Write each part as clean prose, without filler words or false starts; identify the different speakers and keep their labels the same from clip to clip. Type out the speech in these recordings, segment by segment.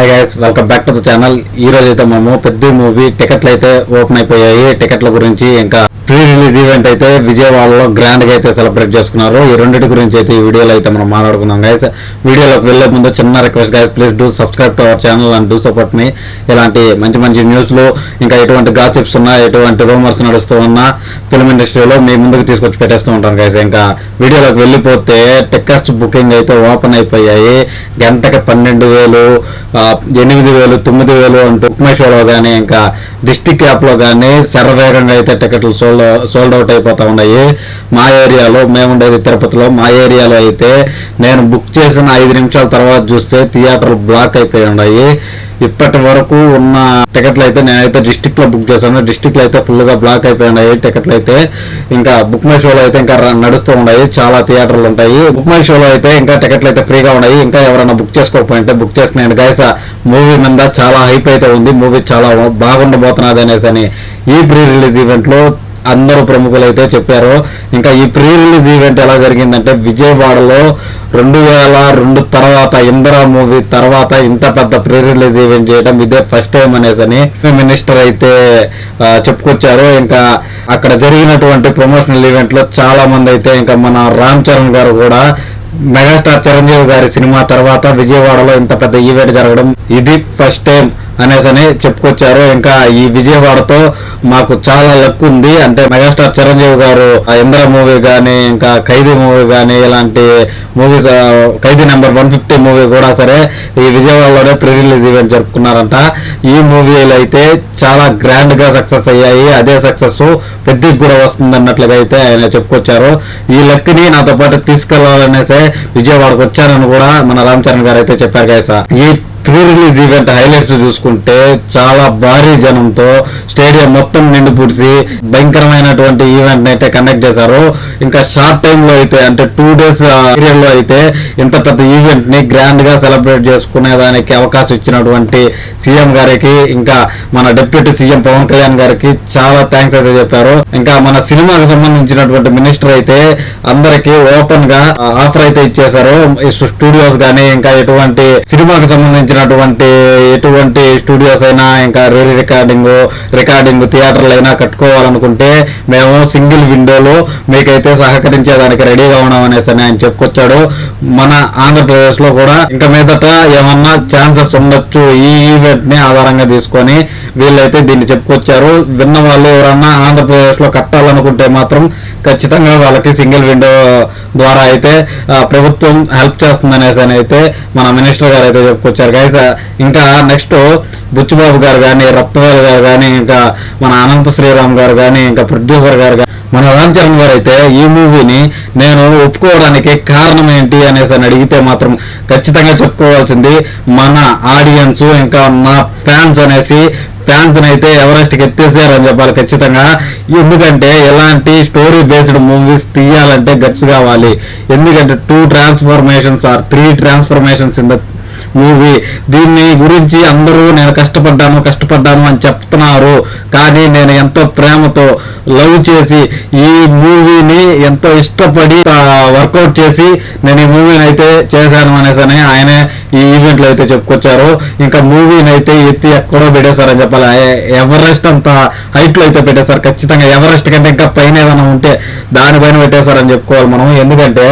Speaker 1: Hi guys, welcome back to the channel. ఈ రోజు అయితే మేము పెద్ద మూవీ టికెట్లు అయితే ఓపెన్ అయిపోయాయి. టికెట్ల గురించి ఇంకా ప్రీ రిలీజ్ ఈవెంట్ అయితే విజయవాడలో గ్రాండ్ గా అయితే సెలబ్రేట్ చేసుకున్నారు. ఈ రెండింటి గురించి అయితే ఈ వీడియోలో అయితే మనం మాట్లాడుకున్నాం గైస్. వీడియోలోకి వెళ్లే ముందు చిన్న request guys, please do subscribe to our channel and do support మీ. ఇలాంటి మంచి మంచి న్యూస్లు, ఇంకా ఎటువంటి గాసిప్స్ ఉన్నా, ఎటువంటి రూమర్స్ నడుస్తూ ఉన్నా ఫిల్మ్ ఇండస్ట్రీలో మీ ముందుకు తీసుకొచ్చి పెట్టేస్తూ ఉంటాను గైస్. ఇంకా వీడియోలోకి వెళ్ళిపోతే టికెట్స్ బుకింగ్ అయితే ఓపెన్ అయిపోయాయి. గంటకి 12,000, 8,000, 9,000 అంటూ బుక్ మై షోలో కానీ ఇంకా డిస్టిక్ యాప్ లో కానీ శరవేగంగా అయితే టికెట్లు సోల్డ్ అవుట్ అయిపోతా ఉన్నాయి. మా ఏరియాలో, మేముండేది తిరుపతిలో, మా ఏరియాలో అయితే నేను బుక్ చేసిన 5 నిమిషాల తర్వాత చూస్తే థియేటర్లు బ్లాక్ అయిపోయి ఉన్నాయి. ఇప్పటి వరకు ఉన్న టికెట్లు అయితే నేనైతే డిస్టిక్ లో బుక్ చేశాను. డిస్టిక్ లో అయితే ఫుల్ గా బ్లాక్ అయిపోయినాయి టికెట్లు అయితే. ఇంకా బుక్ మై షోలో అయితే ఇంకా నడుస్తూ ఉన్నాయి. చాలా థియేటర్లు ఉంటాయి. బుక్ మై షోలో అయితే ఇంకా టికెట్లు అయితే ఫ్రీగా ఉన్నాయి. ఇంకా ఎవరైనా బుక్ చేసుకోకపోయింటే బుక్ చేసుకున్నాను గైస్. మూవీ మీద చాలా హైప్ అయితే ఉంది. మూవీ చాలా బాగుండబోతున్నది అనేసి అని ఈ ప్రీ రిలీజ్ ఈవెంట్ లో అందరూ ప్రముఖులు అయితే చెప్పారు. ఇంకా ఈ ప్రీ రిలీజ్ ఈవెంట్ ఎలా జరిగిందంటే, విజయవాడలో 2002 తర్వాత ఇందిరా మూవీ తర్వాత ఇంత పెద్ద ప్రీ రిలీజ్ ఈవెంట్ చేయడం ఇదే ఫస్ట్ టైం అనేసి అని మినిస్టర్ అయితే చెప్పుకొచ్చారు. ఇంకా అక్కడ జరిగినటువంటి ప్రమోషనల్ ఈవెంట్ లో చాలా మంది అయితే, ఇంకా మన రామ్ చరణ్ గారు కూడా మెగాస్టార్ చిరంజీవి గారి సినిమా తర్వాత విజయవాడలో ఇంత పెద్ద ఈవెంట్ జరగడం ఇది ఫస్ట్ టైం అనేసి చెప్పుకొచ్చారు. ఇంకా ఈ విజయవాడతో మాకు చాలా లక్ ఉంది. అంటే మెగాస్టార్ చిరంజీవి గారు ఇంద్ర మూవీ కానీ, ఇంకా ఖైదీ మూవీ కానీ, ఇలాంటి మూవీస్, ఖైదీ నెంబర్ 150 మూవీ కూడా సరే ఈ విజయవాడలోనే ప్రీ రిలీజ్ ఈవెంట్ జరుపుకున్నారంట. ఈ మూవీలు అయితే చాలా గ్రాండ్ గా సక్సెస్ అయ్యాయి. అదే సక్సెస్ పెద్దకి కూడా వస్తుంది అన్నట్లుగా అయితే ఆయన చెప్పుకొచ్చారు. ఈ లక్ ని నాతో పాటు తీసుకెళ్లాలనేసే విజయవాడకు వచ్చానని కూడా మన రామ్ చరణ్ గారు అయితే చెప్పారు గైస్. ఈ ప్రీ రిలీజ్ ఈవెంట్ హైలైట్స్ చూసుకుంటే చాలా భారీ జనంతో స్టేడియం మొత్తం నిండి పుడిసి భయంకరమైనటువంటి ఈవెంట్ అయితే కండక్ట్ చేశారు. ఇంకా షార్ట్ టైమ్ లో అయితే, అంటే 2 days పీరియడ్ లో అయితే ఇంత పెద్ద ఈవెంట్ ని గ్రాండ్ గా సెలబ్రేట్ చేసుకునే దానికి అవకాశం ఇచ్చినటువంటి సీఎం గారికి, ఇంకా మన డిప్యూటీ సీఎం పవన్ కళ్యాణ్ గారికి చాలా థ్యాంక్స్ అయితే చెప్పారు. ఇంకా మన సినిమాకి సంబంధించినటువంటి మినిస్టర్ అయితే అందరికి ఓపెన్ గా ఆఫర్ అయితే ఇచ్చేశారు. స్టూడియోస్ గానీ, ఇంకా ఎటువంటి సినిమాకి సంబంధించినటువంటి ఎటువంటి స్టూడియోస్ అయినా, ఇంకా రికార్డింగ్ థియేటర్లు అయినా కట్టుకోవాలనుకుంటే మేము సింగిల్ విండోలో మీకైతే సహకరించేదానికి రెడీగా ఉన్నాం అనేసి ఆయన చెప్పుకొచ్చాడు. మన ఆంధ్రప్రదేశ్ లో కూడా ఇంకా మీదట ఏమన్నా ఛాన్సెస్ ఉండొచ్చు ఈ ఈవెంట్ ని ఆధారంగా తీసుకొని వీళ్ళైతే దీన్ని చెప్పుకొచ్చారు. విన్న వాళ్ళు ఎవరన్నా ఆంధ్రప్రదేశ్ లో కట్టాలనుకుంటే మాత్రం ఖచ్చితంగా వాళ్ళకి సింగిల్ విండో ద్వారా అయితే ప్రభుత్వం హెల్ప్ చేస్తుందనేసి అయితే మన మినిస్టర్ గారు అయితే చెప్పుకొచ్చారు గైస్. ఇంకా నెక్స్ట్ బుచ్చిబాబు గారు కానీ, రత్నవేల్ గారు కానీ, ఇంకా మన అనంత శ్రీరామ్ గారు కానీ, ఇంకా ప్రొడ్యూసర్ గారు కానీ, మన రామ్ చరణ్ గారు అయితే ఈ మూవీని నేను ఒప్పుకోవడానికి కారణం ఏంటి అనేసి అని అడిగితే మాత్రం ఖచ్చితంగా చెప్పుకోవాల్సింది మన ఆడియన్స్, ఇంకా నా ఫ్యాన్స్ అనేసి. ఫ్యాన్స్ అయితే ఎవరెస్ట్ కి ఎత్తేసారు అని చెప్పాలి ఖచ్చితంగా. ఎందుకంటే ఎలాంటి స్టోరీ బేస్డ్ మూవీస్ తీయాలంటే గట్స్ కావాలి. ఎందుకంటే 2 transformations or 3 transformations in the movie. దీన్ని గురించి అందరూ నేను కష్టపడ్డాను అని చెప్తున్నారు. కానీ నేను ఎంతో ప్రేమతో లవ్ చేసి ఈ మూవీని ఎంతో ఇష్టపడి వర్కౌట్ చేసి నేను ఈ మూవీని అయితే చేశాను అనేసి ఆయనే ఈ ఈవెంట్ లో అయితే చెప్పుకొచ్చారు. ఇంకా మూవీని అయితే ఎత్తి ఎక్కడో పెట్టేశారని చెప్పాలి. ఎవరెస్ట్ అంత హైట్ లో అయితే పెట్టేశారు. ఖచ్చితంగా ఎవరెస్ట్ కంటే ఇంకా పైన ఏదైనా ఉంటే దానిపైన పెట్టేశారని చెప్పుకోవాలి మనం. ఎందుకంటే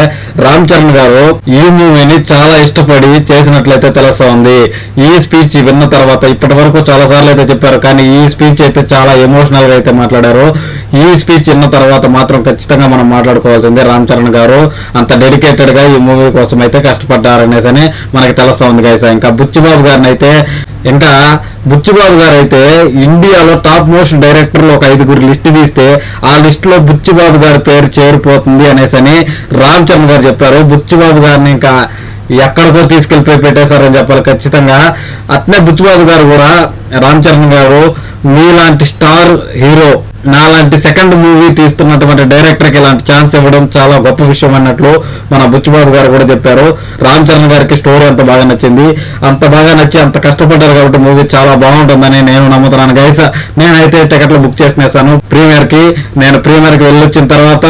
Speaker 1: రామ్ చరణ్ గారు ఈ మూవీని చాలా ఇష్టపడి చేసినట్లయితే తెలుస్తా ఉంది. ఈ స్పీచ్ విన్న తర్వాత, ఇప్పటి వరకు చాలా సార్లు అయితే చెప్పారు, కానీ ఈ స్పీచ్ అయితే చాలా ఎమోషనల్ గా అయితే మాట్లాడారు. ఈ స్పీచ్ విన్న తర్వాత మాత్రం ఖచ్చితంగా మనం మాట్లాడుకోవాల్సిందే. రామ్ చరణ్ గారు అంత డెడికేటెడ్ గా ఈ మూవీ కోసం అయితే కష్టపడ్డారనేసి మనకి తెలుస్తా ఉంది గైస్. ఇంకా బుచ్చిబాబు గారు అయితే ఇండియాలో టాప్ మోస్ట్ డైరెక్టర్లు ఒక 5 లిస్ట్ తీస్తే ఆ లిస్ట్ లో బుచ్చిబాబు గారి పేరు చేరిపోతుంది అనేసి రామ్ చరణ్ గారు చెప్పారు. బుచ్చిబాబు గారిని ఇంకా ఎక్కడికో తీసుకెళ్లిపోయి పెట్టేశారని చెప్పాలి ఖచ్చితంగా. అట్నే బుచ్చిబాబు గారు కూడా రామ్ చరణ్ గారు మీలాంటి స్టార్ హీరో, నాలాంటి సెకండ్ మూవీ తీస్తున్నటువంటి డైరెక్టర్ కి ఇలాంటి ఛాన్స్ ఇవ్వడం చాలా గొప్ప విషయం అన్నట్లు మన బుచ్చిబాబు గారు కూడా చెప్పారు. రామ్ చరణ్ గారికి స్టోరీ అంత బాగా నచ్చింది. అంత బాగా నచ్చి అంత కష్టపడ్డారు కాబట్టి మూవీ చాలా బాగుంటుందని నేను నమ్ముతున్నాను గైస్. నేనైతే టికెట్లు బుక్ చేసేసాను ప్రీమియర్ కి. నేను ప్రీమియర్ కి వెళ్ళొచ్చిన తర్వాత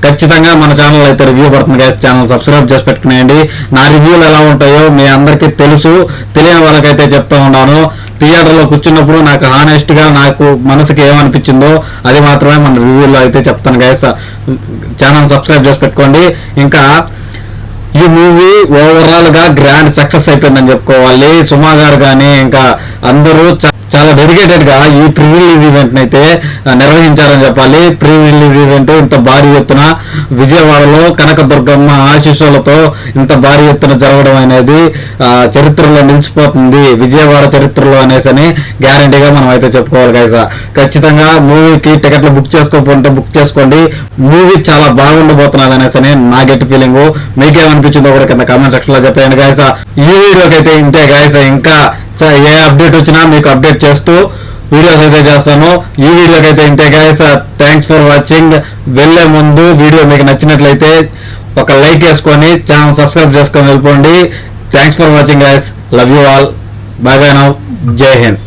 Speaker 1: ఖచ్చితంగా మన ఛానల్ అయితే రివ్యూ పడుతుంది గైస్. ఛానల్ సబ్స్క్రైబ్ చేసి పెట్టుకునేయండి. నా రివ్యూలు ఎలా ఉంటాయో మీ అందరికీ తెలుసు, తెలియని వాళ్ళకైతే చెప్తా ఉన్నాను. థియేటర్లో కూర్చున్నప్పుడు నాకు హానెస్ట్ గా నాకు మనసుకి ఏమనిపించిందో అది మాత్రమే మన రివ్యూలో అయితే చెప్తాను గైస్. ఛానల్ సబ్స్క్రైబ్ చేసి పెట్టుకోండి. ఇంకా ఈ మూవీ ఓవరాల్ గా గ్రాండ్ సక్సెస్ అయిపోయిందని చెప్పుకోవాలి. సుమా గారు కానీ ఇంకా అందరూ చాలా డెడికేటెడ్ గా ఈ ప్రీ రిలీజ్ ఈవెంట్ అయితే నిర్వహించారని చెప్పాలి. ప్రీ రిలీజ్ ఈవెంట్ ఇంత భారీ ఎత్తున విజయవాడలో కనకదుర్గమ్మ ఆశీస్సులతో ఇంత భారీ ఎత్తున జరగడం అనేది చరిత్రలో నిలిచిపోతుంది, విజయవాడ చరిత్రలో అనేసి గ్యారంటీగా మనం అయితే చెప్పుకోవాలి గైస్. ఖచ్చితంగా మూవీకి టికెట్లు బుక్ చేసుకోకపోతే బుక్ చేసుకోండి. మూవీ చాలా బాగుండబోతున్నది అనేసి నా గెట్ ఫీలింగ్. మీకేమనిపించిందో కూడా కింద కామెంట్ సెక్షన్ లో చెప్పండి గైస్. ఈ వీడియోకి అయితే ఇంతే గైస్. ఇంకా ఏ అప్డేట్ వచ్చినా మీకు అప్డేట్ చేస్తూ వీడియోస్ అయితే చేస్తాను. ఈ వీడియోకి అయితే ఇంతే గైస్. Thanks for watching. వెళ్లే ముందు వీడియో మీకు నచ్చినట్లయితే ఒక లైక్ వేసుకొని ఛానల్ సబ్స్క్రైబ్ చేసుకొని వెళ్ళిపోండి. Thanks for watching guys. Love you all. Bye bye now. జై హింద్.